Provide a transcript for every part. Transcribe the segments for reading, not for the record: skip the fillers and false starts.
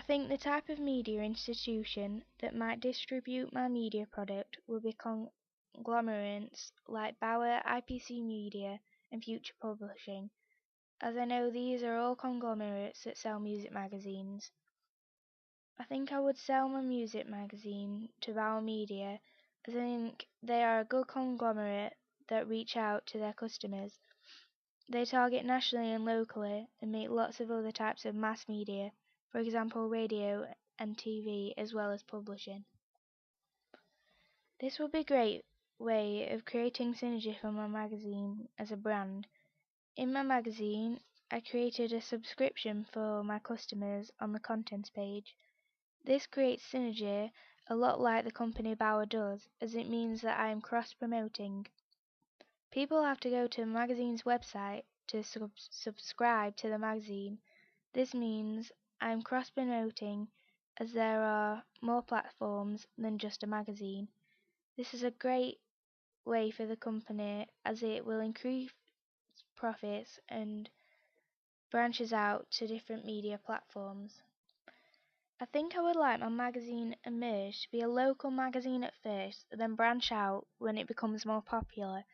think the type of media institution that might distribute my media product will be conglomerates like Bauer, IPC Media, and Future Publishing, as I know these are all conglomerates that sell music magazines. I think I would sell my music magazine to Bauer Media, as I think they are a good conglomerate that reach out to their customers. They target nationally and locally and make lots of other types of mass media, for example radio and TV, as well as publishing. This would be a great way of creating synergy for my magazine as a brand. In my magazine, I created a subscription for my customers on the contents page. This creates synergy a lot like the company Bauer does, as it means that I am cross-promoting. People have to go to the magazine's website to subscribe to the magazine. This means I am cross-promoting, as there are more platforms than just a magazine. This is a great way for the company, as it will increase profits and branches out to different media platforms. I think I would like my magazine Emerge to be a local magazine at first, then branch out when it becomes more popular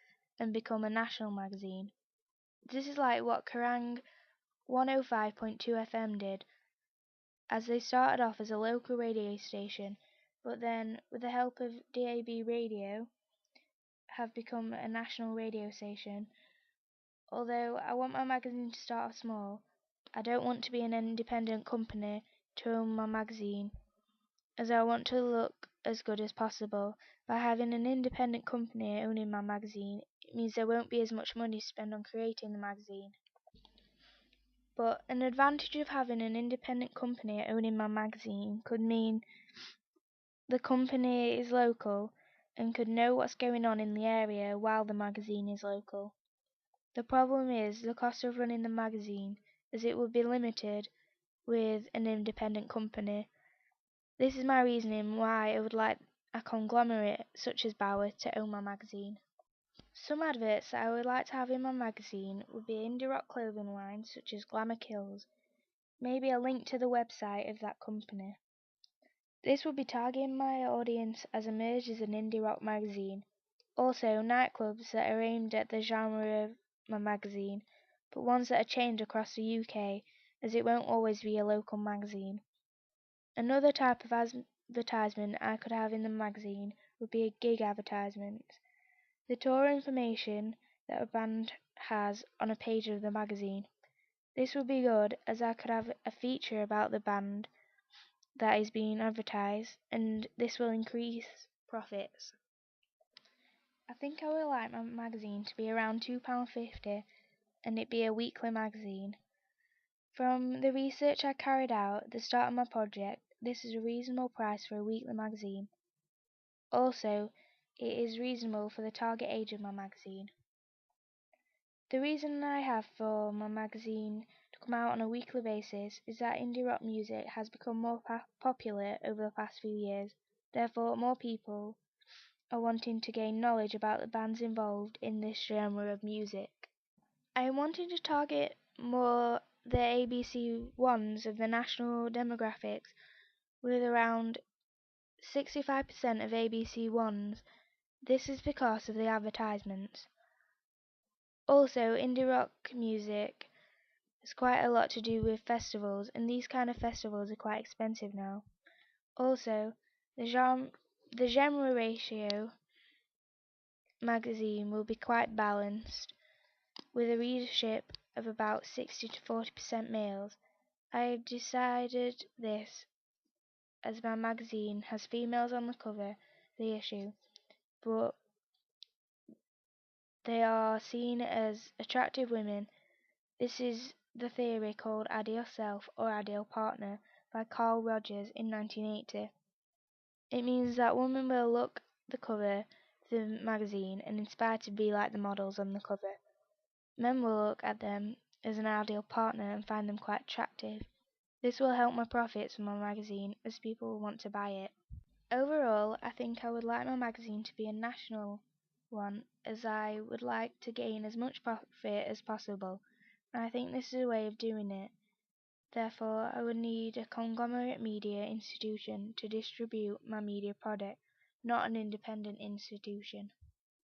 and become a national magazine. This is like what Kerrang 105.2 FM did, as they started off as a local radio station, but then, with the help of DAB radio, have become a national radio station. Although I want my magazine to start off small, I don't want to be an independent company to own my magazine, as I want to look as good as possible. By having an independent company owning my magazine, it means there won't be as much money to spend on creating the magazine. But an advantage of having an independent company owning my magazine could mean the company is local and could know what's going on in the area while the magazine is local. The problem is the cost of running the magazine, as it would be limited with an independent company. This is my reasoning why I would like a conglomerate such as Bauer to own my magazine. Some adverts that I would like to have in my magazine would be indie rock clothing lines such as Glamour Kills, maybe a link to the website of that company. This would be targeting my audience as Emerge is an indie rock magazine. Also, nightclubs that are aimed at the genre of my magazine, but ones that are chained across the UK, as it won't always be a local magazine. Another type of advertisement I could have in the magazine would be a gig advertisement. The tour information that a band has on a page of the magazine. This would be good, as I could have a feature about the band that is being advertised, and this will increase profits. I think I would like my magazine to be around £2.50 and it be a weekly magazine. From the research I carried out at the start of my project, this is a reasonable price for a weekly magazine. Also, it is reasonable for the target age of my magazine. The reason I have for my magazine to come out on a weekly basis is that indie rock music has become more popular over the past few years. Therefore, more people are wanting to gain knowledge about the bands involved in this genre of music. I am wanting to target more the ABC ones of the national demographics, with around 65% of ABC ones. This is because of the advertisements. Also, indie rock music has quite a lot to do with festivals, and these kind of festivals are quite expensive now. Also, the genre ratio magazine will be quite balanced, with a readership of about 60 to 40% males. I have decided this as my magazine has females on the cover of the issue, but they are seen as attractive women. This is the theory called Ideal Self or Ideal Partner by Carl Rogers in 1980. It means that women will look at the cover of the magazine and inspire to be like the models on the cover. Men will look at them as an ideal partner and find them quite attractive. This will help my profits from my magazine, as people will want to buy it. Overall, I think I would like my magazine to be a national one, as I would like to gain as much profit as possible, and I think this is a way of doing it. Therefore, I would need a conglomerate media institution to distribute my media product, not an independent institution.